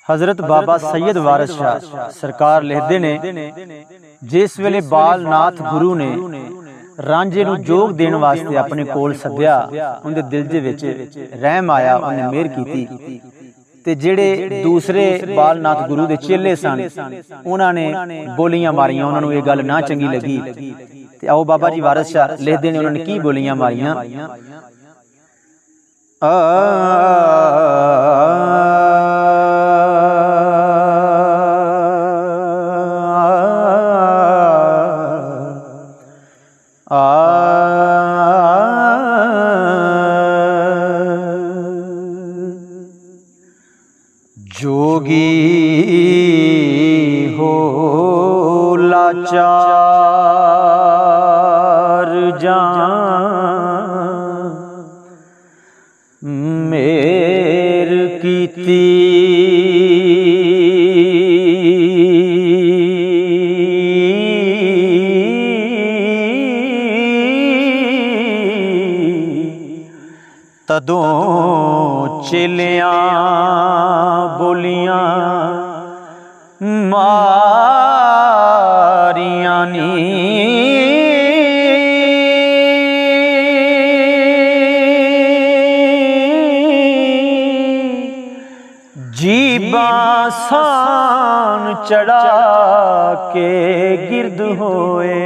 हज़रत बाबा सैयद वारिस शाह सरकार लिखते ने, जिस वेले बाल नाथ गुरु ने रांझे नूं जोग देण वास्ते अपने कोल सद्या, उनके दिल दे विच रहम आया, उन्हें मेहर कीती। ते जेड़े दूसरे बाल नाथ गुरु दे चेले सन, उन्होंने बोलियां मारियां, उन्होंने ये गल ना चंगी लगी। ते आओ बाबा जी वारिस शाह लिखते ने, उन्होंने की बोलियां मारियां। जोगी हो लाचार जान मेर कीती, तदों चेलियां बोलियां मारियां नी, जीबां सान चढ़ा के गिरद होए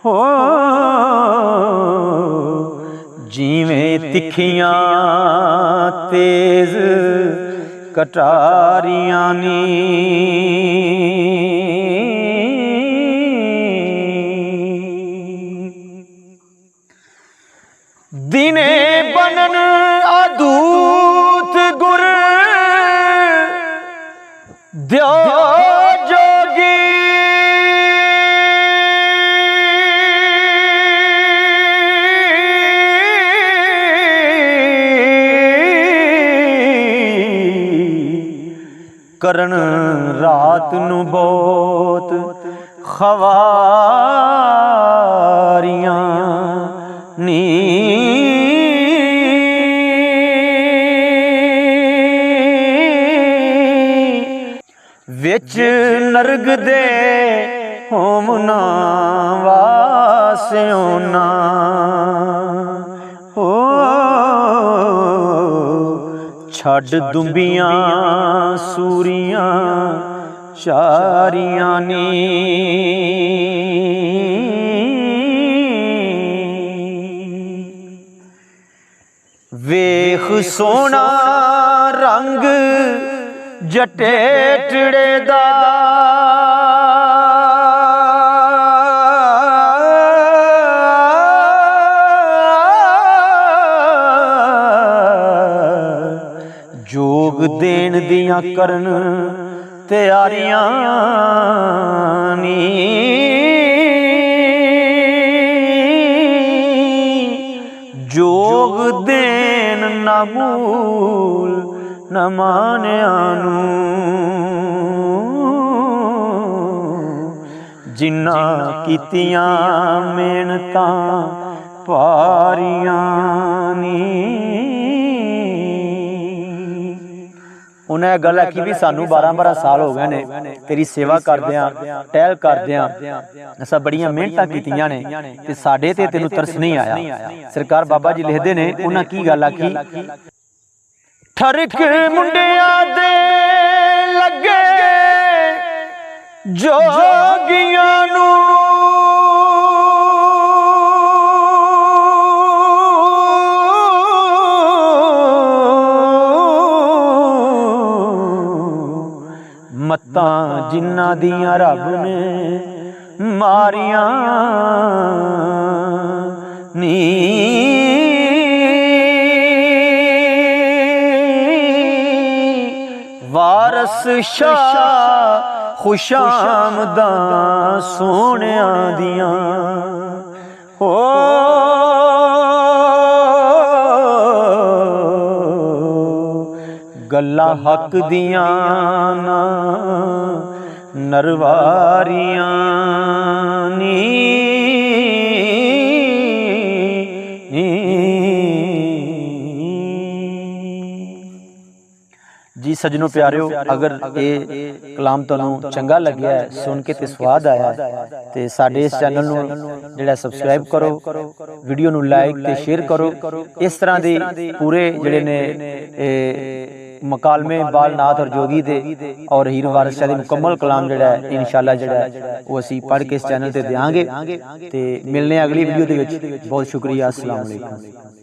हो, जिवें तिखियां तेज कटारियां नी। दिने बनन अदूत गुर द्यो जोगी, करन रात नू बहुत खवारियां नी। विच नरग दे होमना वास्योना हो, छड़ दुंबियां सूरियां चारियां नी। वेख सोना रंग जटेटड़े दा, जोग देन दियां करन तैयारियां नी। जोग देन नामूल न मानिया नूं, जिन्ना कीतियां मेहनतां पारियां नी। उन्हें गल आखी भी सानू 12-12 साल हो गए ने तेरी सेवा करदियां टहल करदियां, असां बड़ियां मेहनतां कीतियां ने ते साडे ते तैनूं तरस नहीं आया। सरकार बाबा जी लिखदे ने, उन्हां की गल आखी, ठरक मुंडियां दे लगे जोगियां नूं, मत्तां जिन्ना दियां रब ने मारियां नी। वारिस शाह खुशामदां सोहणियां दियां हो, गल्लां हक दियां ना नरवारियां नी। जी सज्जनों प्यारिओ, अगर ये कलाम तुहानू चंगा लग्या है, सुन के ते स्वाद आया तो साडे इस चैनल नू जिहड़ा सबसक्राइब करो, वीडियो नू लाइक ते शेयर करो। इस तरह दे पूरे जिहड़े ने मकालमे बालनाथ और जोगी दे और हीर वारिस शाह दे मुकम्मल कलाम जिहड़ा है इंशाअल्लाह जिहड़ा वो असीं पढ़ के इस चैनल ते देंगे। ते मिलने अगली वीडियो दे विच। बहुत शुक्रिया। अस्सलाम वालेकुम।